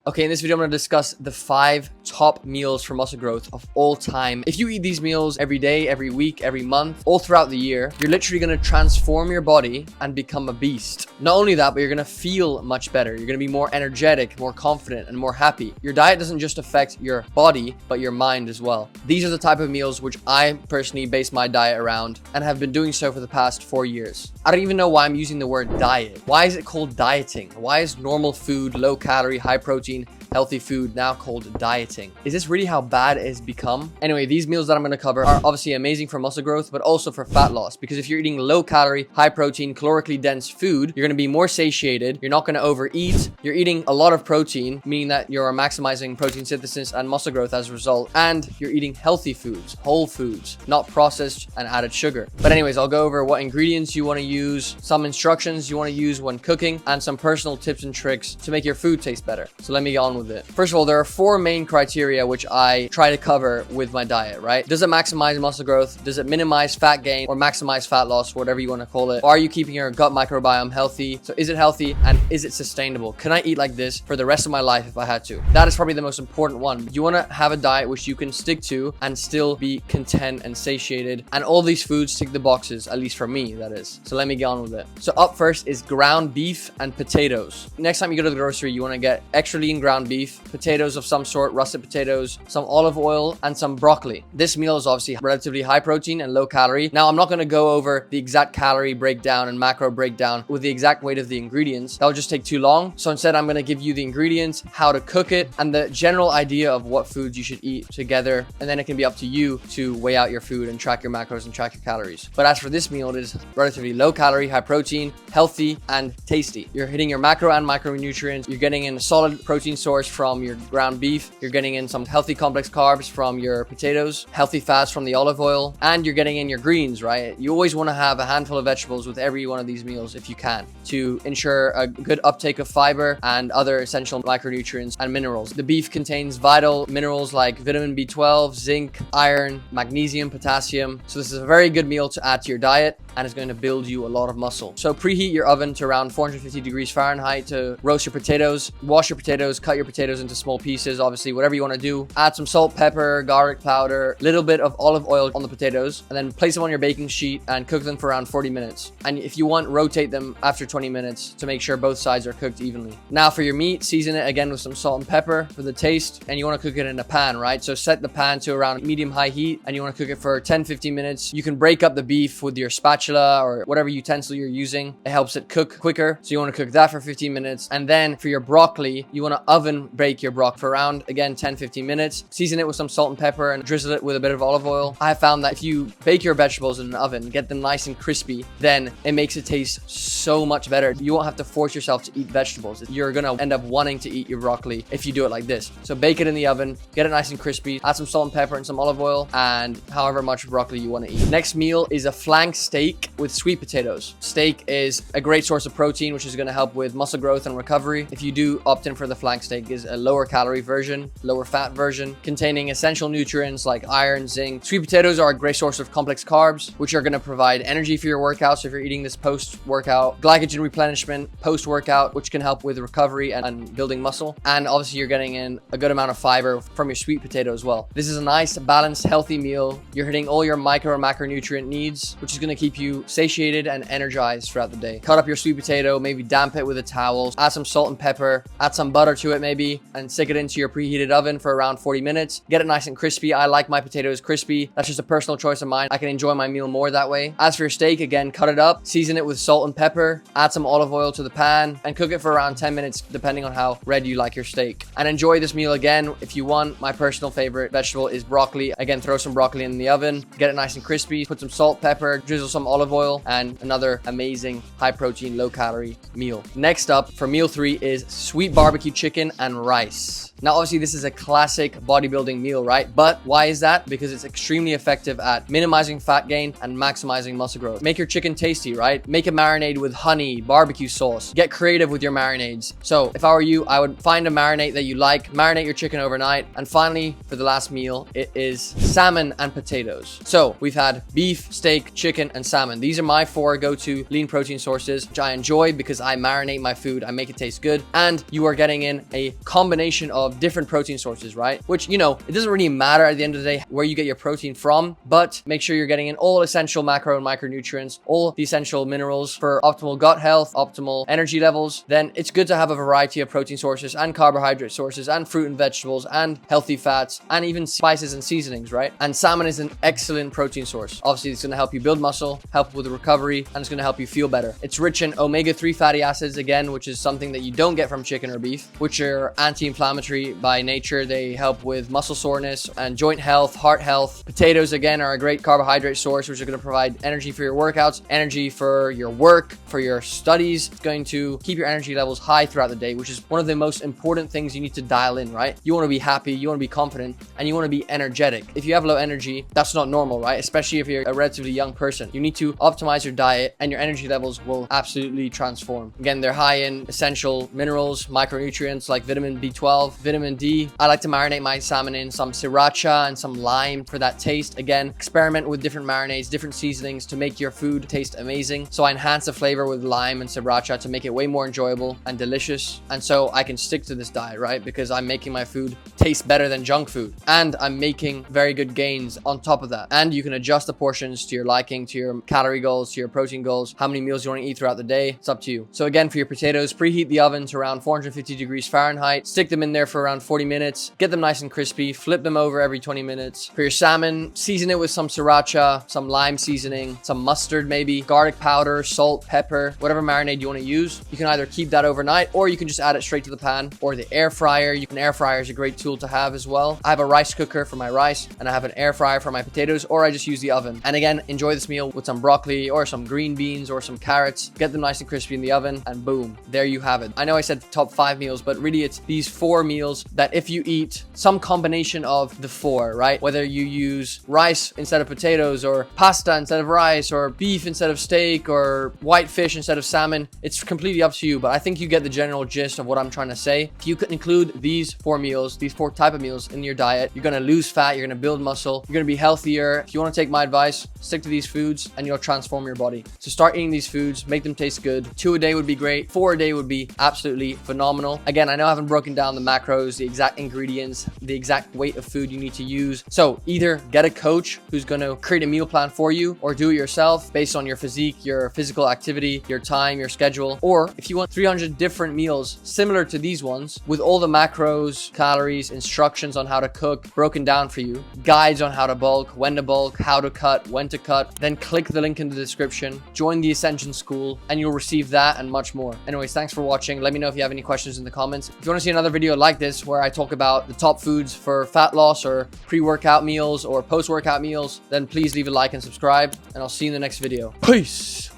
Okay, in this video, I'm going to discuss the 5 top meals for muscle growth of all time. If you eat these meals every day, every week, every month, all throughout the year, you're literally going to transform your body and become a beast. Not only that, but you're going to feel much better. You're going to be more energetic, more confident, and more happy. Your diet doesn't just affect your body, but your mind as well. These are the type of meals which I personally base my diet around and have been doing so for the past 4 years. I don't even know why I'm using the word diet. Why is it called dieting? Why is normal food, low calorie, high protein, healthy food now called dieting? Is this really how bad it has become? Anyway, these meals that I'm going to cover are obviously amazing for muscle growth, but also for fat loss, because if you're eating low calorie, high protein, calorically dense food, you're going to be more satiated. You're not going to overeat. You're eating a lot of protein, meaning that you're maximizing protein synthesis and muscle growth as a result. And you're eating healthy foods, whole foods, not processed and added sugar. But anyways, I'll go over what ingredients you want to use, some instructions you want to use when cooking, and some personal tips and tricks to make your food taste better. So let me get on with it. First of all, there are 4 main criteria which I try to cover with my diet, right? Does it maximize muscle growth? Does it minimize fat gain or maximize fat loss, whatever you want to call it? Are you keeping your gut microbiome healthy? So is it healthy and is it sustainable? Can I eat like this for the rest of my life if I had to? That is probably the most important one. You want to have a diet which you can stick to and still be content and satiated. And all these foods tick the boxes, at least for me, that is. So let me get on with it. So up first is ground beef and potatoes. Next time you go to the grocery, you want to get extra lean ground beef, potatoes of some sort, russet potatoes, some olive oil, and some broccoli. This meal is obviously relatively high protein and low calorie. Now, I'm not going to go over the exact calorie breakdown and macro breakdown with the exact weight of the ingredients. That would just take too long. So instead, I'm going to give you the ingredients, how to cook it, and the general idea of what foods you should eat together. And then it can be up to you to weigh out your food and track your macros and track your calories. But as for this meal, it is relatively low calorie, high protein, healthy, and tasty. You're hitting your macro and micronutrients. You're getting in a solid protein source from your ground beef. You're getting in some healthy complex carbs from your potatoes, healthy fats from the olive oil, and you're getting in your greens, right? You always want to have a handful of vegetables with every one of these meals if you can, to ensure a good uptake of fiber and other essential micronutrients and minerals. The beef contains vital minerals like vitamin B12, zinc, iron, magnesium, potassium. So this is a very good meal to add to your diet, and it's going to build you a lot of muscle. So preheat your oven to around 450 degrees Fahrenheit to roast your potatoes. Wash your potatoes, cut your potatoes into small pieces, obviously whatever you want to do. Add some salt, pepper, garlic powder, little bit of olive oil on the potatoes, and then place them on your baking sheet and cook them for around 40 minutes. And if you want, rotate them after 20 minutes to make sure both sides are cooked evenly. Now for your meat, season it again with some salt and pepper for the taste, and you want to cook it in a pan, right? So set the pan to around medium-high heat, and you want to cook it for 10-15 minutes. You can break up the beef with your spatula or whatever utensil you're using. It helps it cook quicker. So you want to cook that for 15 minutes. And then for your broccoli, you want to oven bake your broccoli for around, again, 10-15 minutes. Season it with some salt and pepper and drizzle it with a bit of olive oil. I have found that if you bake your vegetables in an oven, get them nice and crispy, then it makes it taste so much better. You won't have to force yourself to eat vegetables. You're going to end up wanting to eat your broccoli if you do it like this. So bake it in the oven, get it nice and crispy, add some salt and pepper and some olive oil, and however much broccoli you want to eat. Next meal is a flank steak with sweet potatoes. Steak is a great source of protein, which is going to help with muscle growth and recovery. If you do opt in for the flank steak, is a lower calorie version, lower fat version, containing essential nutrients like iron, zinc. Sweet potatoes are a great source of complex carbs, which are going to provide energy for your workout. So if you're eating this post-workout, glycogen replenishment post-workout, which can help with recovery and building muscle. And obviously you're getting in a good amount of fiber from your sweet potato as well. This is a nice, balanced, healthy meal. You're hitting all your micro and macronutrient needs, which is going to keep you satiated and energized throughout the day. Cut up your sweet potato, maybe damp it with a towel, add some salt and pepper, add some butter to it maybe, and stick it into your preheated oven for around 40 minutes. Get it nice and crispy. I like my potatoes crispy. That's just a personal choice of mine. I can enjoy my meal more that way. As for your steak, again, cut it up, season it with salt and pepper, add some olive oil to the pan, and cook it for around 10 minutes, depending on how red you like your steak. And enjoy this meal again. If you want, my personal favorite vegetable is broccoli. Again, throw some broccoli in the oven, get it nice and crispy, put some salt, pepper, drizzle some olive oil, and another amazing high protein, low calorie meal. Next up for meal 3 is sweet barbecue chicken and rice. Now, obviously, this is a classic bodybuilding meal, right? But why is that? Because it's extremely effective at minimizing fat gain and maximizing muscle growth. Make your chicken tasty, right? Make a marinade with honey, barbecue sauce. Get creative with your marinades. So if I were you, I would find a marinade that you like, marinate your chicken overnight. And finally, for the last meal, it is salmon and potatoes. So we've had beef, steak, chicken, and salmon. salmon. These are my 4 go-to lean protein sources, which I enjoy because I marinate my food, I make it taste good, and you are getting in a combination of different protein sources, right? Which, you know, it doesn't really matter at the end of the day where you get your protein from, but make sure you're getting in all essential macro and micronutrients, all the essential minerals for optimal gut health, optimal energy levels. Then it's good to have a variety of protein sources and carbohydrate sources and fruit and vegetables and healthy fats and even spices and seasonings, right? And salmon is an excellent protein source. Obviously, it's going to help you build muscle, help with the recovery, and it's going to help you feel better. It's rich in omega-3 fatty acids, again, which is something that you don't get from chicken or beef, which are anti-inflammatory by nature. They help with muscle soreness and joint health, heart health. Potatoes, again, are a great carbohydrate source, which are going to provide energy for your workouts, energy for your work, for your studies. It's going to keep your energy levels high throughout the day, which is one of the most important things you need to dial in, right? You want to be happy, you want to be confident, and you want to be energetic. If you have low energy, that's not normal, right? Especially if you're a relatively young person. You need to optimize your diet and your energy levels will absolutely transform. Again, they're high in essential minerals, micronutrients like vitamin B12, vitamin D. I like to marinate my salmon in some sriracha and some lime for that taste. Again, experiment with different marinades, different seasonings to make your food taste amazing. So I enhance the flavor with lime and sriracha to make it way more enjoyable and delicious. And so I can stick to this diet, right? Because I'm making my food taste better than junk food. And I'm making very good gains on top of that. And you can adjust the portions to your liking, to your calorie goals, to your protein goals, how many meals you want to eat throughout the day. It's up to you. So again, for your potatoes, preheat the oven to around 450 degrees Fahrenheit. Stick them in there for around 40 minutes. Get them nice and crispy. Flip them over every 20 minutes. For your salmon, season it with some sriracha, some lime seasoning, some mustard maybe, garlic powder, salt, pepper, whatever marinade you want to use. You can either keep that overnight or you can just add it straight to the pan or the air fryer. An air fryer is a great tool to have as well. I have a rice cooker for my rice and I have an air fryer for my potatoes, or I just use the oven. And again, enjoy this meal with some broccoli or some green beans or some carrots. Get them nice and crispy in the oven and boom, there you have it. I know I said top 5 meals, but really it's these 4 meals that if you eat some combination of the 4, right? Whether you use rice instead of potatoes or pasta instead of rice or beef instead of steak or white fish instead of salmon, it's completely up to you. But I think you get the general gist of what I'm trying to say. If you could include these 4 meals, these 4 type of meals in your diet, you're going to lose fat, you're going to build muscle, you're going to be healthier. If you want to take my advice, stick to these foods and you'll transform your body. So start eating these foods, make them taste good. 2 a day would be great. 4 a day would be absolutely phenomenal. Again, I know I haven't broken down the macros, the exact ingredients, the exact weight of food you need to use. So either get a coach who's going to create a meal plan for you or do it yourself based on your physique, your physical activity, your time, your schedule. Or if you want 300 different meals similar to these ones with all the macros, calories, instructions on how to cook broken down for you, guides on how to bulk, when to bulk, how to cut, when to cut, then click the link in the description, join the Ascension School, and you'll receive that and much more. Anyways, thanks for watching. Let me know if you have any questions in the comments. If you want to see another video like this where I talk about the top foods for fat loss or pre-workout meals or post-workout meals, then please leave a like and subscribe, and I'll see you in the next video. Peace!